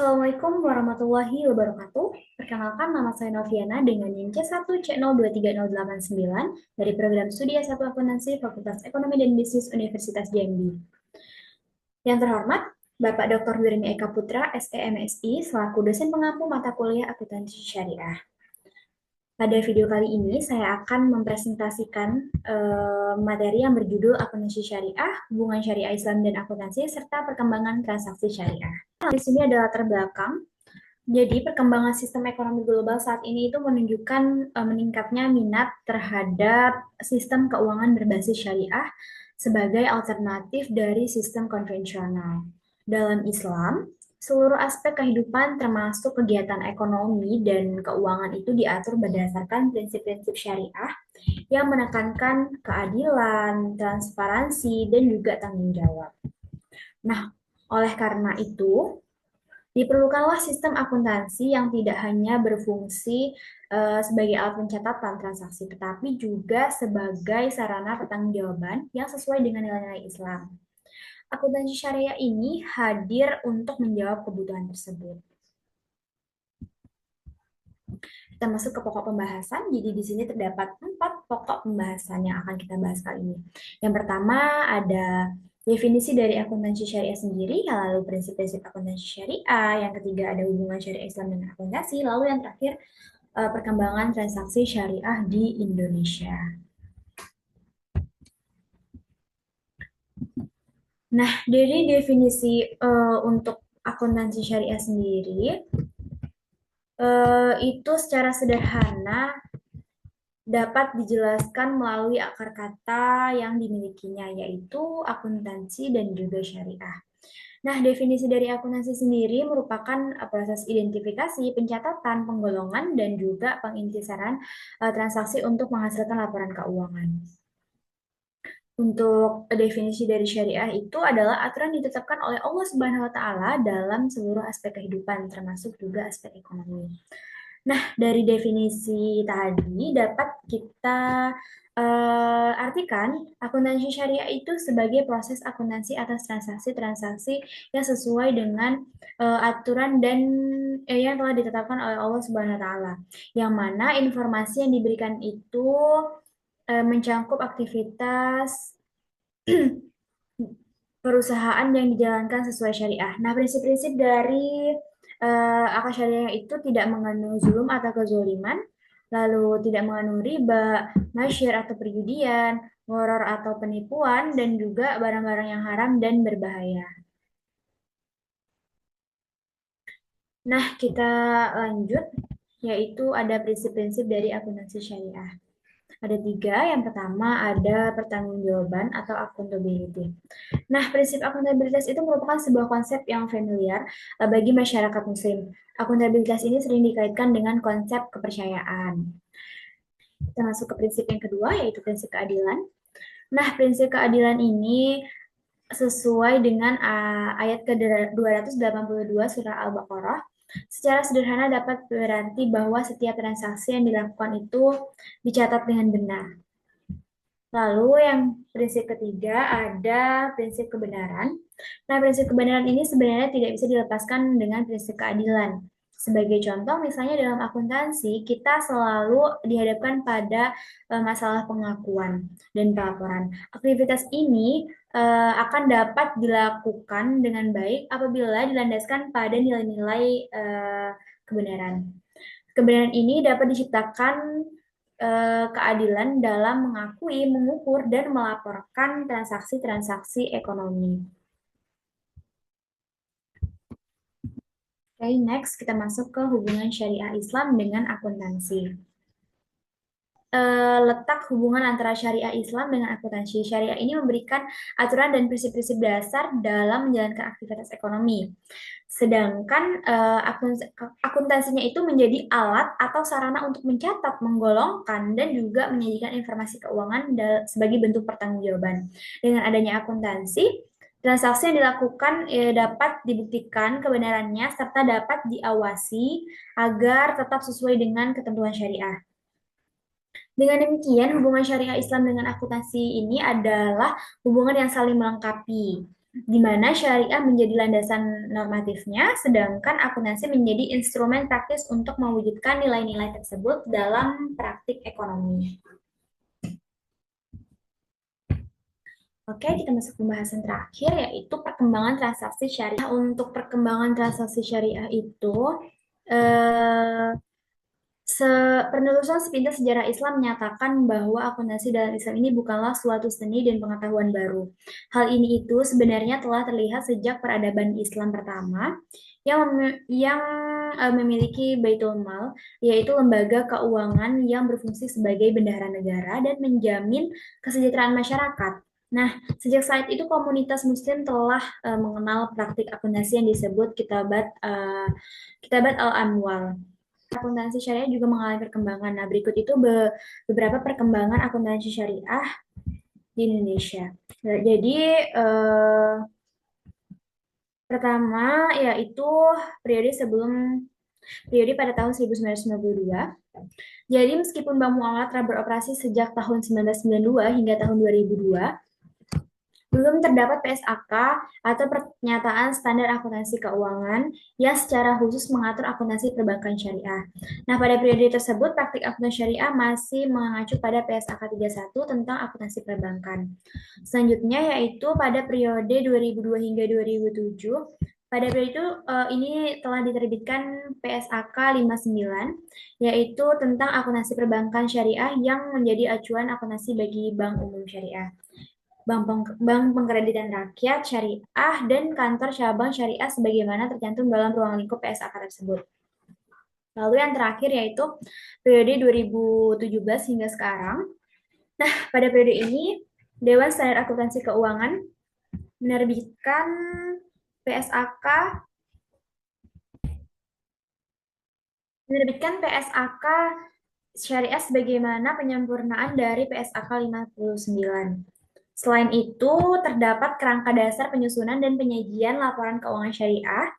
Assalamualaikum warahmatullahi wabarakatuh. Perkenalkan, nama saya Noviana dengan NIM C1C0238089 dari program studi S1 Akuntansi Fakultas Ekonomi dan Bisnis Universitas Jambi. Yang terhormat, Bapak Dr. Wirini Eka Putra, SEMSI, selaku dosen pengampu mata kuliah Akuntansi Syariah. Pada video kali ini, saya akan mempresentasikan materi yang berjudul Akuntansi Syariah, Hubungan Syariah Islam dan Akuntansi, serta Perkembangan Transaksi Syariah. Di sini ada latar belakang. Jadi, perkembangan sistem ekonomi global saat ini itu menunjukkan meningkatnya minat terhadap sistem keuangan berbasis syariah sebagai alternatif dari sistem konvensional. Dalam Islam, seluruh aspek kehidupan termasuk kegiatan ekonomi dan keuangan itu diatur berdasarkan prinsip-prinsip syariah yang menekankan keadilan, transparansi, dan juga tanggung jawab. Nah, oleh karena itu, diperlukanlah sistem akuntansi yang tidak hanya berfungsi sebagai alat pencatatan transaksi, tetapi juga sebagai sarana pertanggungjawaban yang sesuai dengan nilai-nilai Islam. Akuntansi syariah ini hadir untuk menjawab kebutuhan tersebut. Kita masuk ke pokok pembahasan. Jadi di sini terdapat 4 pokok pembahasan yang akan kita bahas kali ini. Yang pertama ada definisi dari akuntansi syariah sendiri, lalu prinsip-prinsip akuntansi syariah, yang ketiga ada hubungan syariah Islam dengan akuntansi, lalu yang terakhir perkembangan transaksi syariah di Indonesia. Nah, dari definisi untuk akuntansi syariah sendiri, itu secara sederhana dapat dijelaskan melalui akar kata yang dimilikinya, yaitu akuntansi dan juga syariah. Nah, definisi dari akuntansi sendiri merupakan proses identifikasi, pencatatan, penggolongan, dan juga pengintisaran transaksi untuk menghasilkan laporan keuangan. Untuk definisi dari syariah itu adalah aturan ditetapkan oleh Allah Subhanahu wa taala dalam seluruh aspek kehidupan, termasuk juga aspek ekonomi. Nah, dari definisi tadi dapat kita artikan akuntansi syariah itu sebagai proses akuntansi atas transaksi-transaksi yang sesuai dengan aturan dan yang telah ditetapkan oleh Allah Subhanahu wa taala. Yang mana informasi yang diberikan itu mencangkup aktivitas perusahaan yang dijalankan sesuai syariah. Nah, prinsip-prinsip dari akad syariah itu tidak mengandung zulum atau kezoliman, lalu tidak mengandung riba, masyir atau perjudian, horor atau penipuan, dan juga barang-barang yang haram dan berbahaya. Nah, kita lanjut, yaitu ada prinsip-prinsip dari akuntansi syariah. Ada 3. Yang pertama ada pertanggungjawaban atau accountability. Nah, prinsip akuntabilitas itu merupakan sebuah konsep yang familiar bagi masyarakat muslim. Akuntabilitas ini sering dikaitkan dengan konsep kepercayaan. Kita masuk ke prinsip yang kedua, yaitu prinsip keadilan. Nah, prinsip keadilan ini sesuai dengan ayat ke-282 surah Al-Baqarah. Secara sederhana dapat berarti bahwa setiap transaksi yang dilakukan itu dicatat dengan benar. Lalu yang prinsip ketiga ada prinsip kebenaran. Nah, prinsip kebenaran ini sebenarnya tidak bisa dilepaskan dengan prinsip keadilan. Sebagai contoh, misalnya dalam akuntansi, kita selalu dihadapkan pada masalah pengakuan dan pelaporan. Aktivitas ini akan dapat dilakukan dengan baik apabila dilandaskan pada nilai-nilai kebenaran. Kebenaran ini dapat diciptakan keadilan dalam mengakui, mengukur, dan melaporkan transaksi-transaksi ekonomi. Oke, next kita masuk ke hubungan syariah Islam dengan akuntansi. Letak hubungan antara syariah Islam dengan akuntansi. Syariah ini memberikan aturan dan prinsip-prinsip dasar dalam menjalankan aktivitas ekonomi. Sedangkan akuntansinya itu menjadi alat atau sarana untuk mencatat, menggolongkan, dan juga menyajikan informasi keuangan sebagai bentuk pertanggungjawaban. Dengan adanya akuntansi, transaksi yang dilakukan dapat dibuktikan kebenarannya serta dapat diawasi agar tetap sesuai dengan ketentuan syariah. Dengan demikian, hubungan syariah Islam dengan akuntansi ini adalah hubungan yang saling melengkapi. di mana syariah menjadi landasan normatifnya, sedangkan akuntansi menjadi instrumen praktis untuk mewujudkan nilai-nilai tersebut dalam praktik ekonomi. Oke, kita masuk pembahasan terakhir, yaitu perkembangan transaksi syariah. Untuk perkembangan transaksi syariah itu, eh, penelusuran sepintas sejarah Islam menyatakan bahwa akuntansi dalam Islam ini bukanlah suatu seni dan pengetahuan baru. Hal ini itu sebenarnya telah terlihat sejak peradaban Islam pertama yang memiliki Baitul Mal, yaitu lembaga keuangan yang berfungsi sebagai bendahara negara dan menjamin kesejahteraan masyarakat. Nah, sejak saat itu komunitas Muslim telah mengenal praktik akuntansi yang disebut Kitabat Al-Amwal. Akuntansi syariah juga mengalami perkembangan. Nah, berikut itu beberapa perkembangan akuntansi syariah di Indonesia. Jadi, eh, pertama yaitu periode sebelum periode pada tahun 1992. Jadi, meskipun Bank Muamalat telah beroperasi sejak tahun 1992 hingga tahun 2002, belum terdapat PSAK atau pernyataan standar akuntansi keuangan yang secara khusus mengatur akuntansi perbankan syariah. Nah, pada periode tersebut, praktik akuntansi syariah masih mengacu pada PSAK 31 tentang akuntansi perbankan. Selanjutnya yaitu pada periode 2002 hingga 2007, pada periode itu ini telah diterbitkan PSAK 59, yaitu tentang akuntansi perbankan syariah yang menjadi acuan akuntansi bagi bank umum syariah. Bank Pengkreditan Rakyat Syariah dan kantor cabang syariah sebagaimana tercantum dalam ruang lingkup PSAK tersebut. Lalu yang terakhir yaitu periode 2017 hingga sekarang. Nah, pada periode ini Dewan Standar Akuntansi Keuangan menerbitkan PSAK syariah sebagaimana penyempurnaan dari PSAK 59. Selain itu, terdapat kerangka dasar penyusunan dan penyajian laporan keuangan syariah.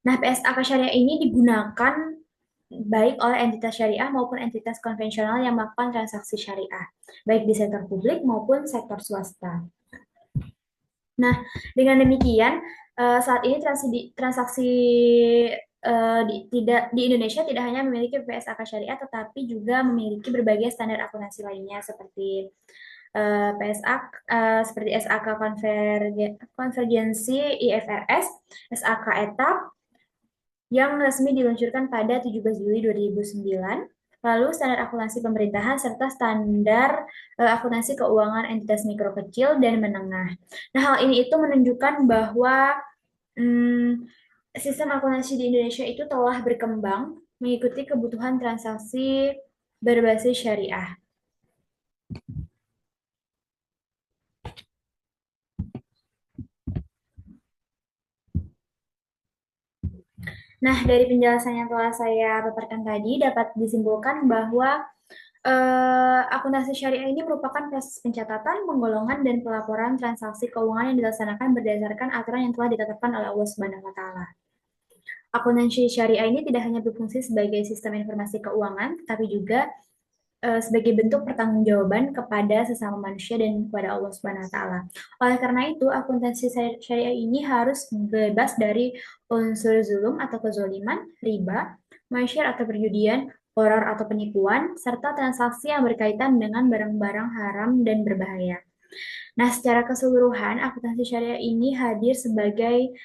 Nah, PSAK syariah ini digunakan baik oleh entitas syariah maupun entitas konvensional yang melakukan transaksi syariah, baik di sektor publik maupun sektor swasta. Nah, dengan demikian, saat ini transaksi di Indonesia tidak hanya memiliki PSAK syariah, tetapi juga memiliki berbagai standar akuntansi lainnya seperti SAK konvergensi IFRS, SAK etap yang resmi diluncurkan pada 17 Juli 2009, lalu standar akuntansi pemerintahan serta standar akuntansi keuangan entitas mikro kecil dan menengah. Nah, hal ini itu menunjukkan bahwa hmm, sistem akuntansi di Indonesia itu telah berkembang mengikuti kebutuhan transaksi berbasis syariah. Nah, dari penjelasan yang telah saya paparkan tadi dapat disimpulkan bahwa akuntansi syariah ini merupakan proses pencatatan, penggolongan, dan pelaporan transaksi keuangan yang dilaksanakan berdasarkan aturan yang telah ditetapkan oleh Allah Subhanahu wa Ta'ala. Akuntansi syariah ini tidak hanya berfungsi sebagai sistem informasi keuangan, tapi juga sebagai bentuk pertanggungjawaban kepada sesama manusia dan kepada Allah Subhanahu wa taala. Oleh karena itu, akuntansi syariah ini harus bebas dari unsur zulum atau kezoliman, riba, masyar atau perjudian, horor atau penipuan, serta transaksi yang berkaitan dengan barang-barang haram dan berbahaya. Nah, secara keseluruhan, akuntansi syariah ini hadir sebagai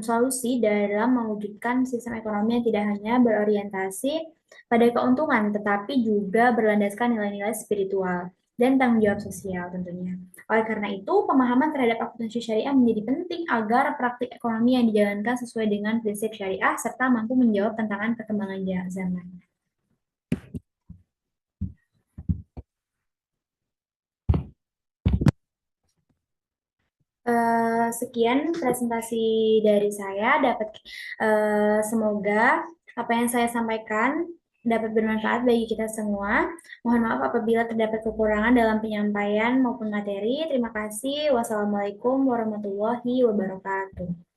solusi dalam mewujudkan sistem ekonomi yang tidak hanya berorientasi pada keuntungan, tetapi juga berlandaskan nilai-nilai spiritual dan tanggung jawab sosial tentunya. Oleh karena itu, pemahaman terhadap akuntansi syariah menjadi penting agar praktik ekonomi yang dijalankan sesuai dengan prinsip syariah serta mampu menjawab tantangan perkembangan zaman. Sekian presentasi dari saya. Semoga apa yang saya sampaikan dapat bermanfaat bagi kita semua. Mohon maaf apabila terdapat kekurangan dalam penyampaian maupun materi. Terima kasih. Wassalamualaikum warahmatullahi wabarakatuh.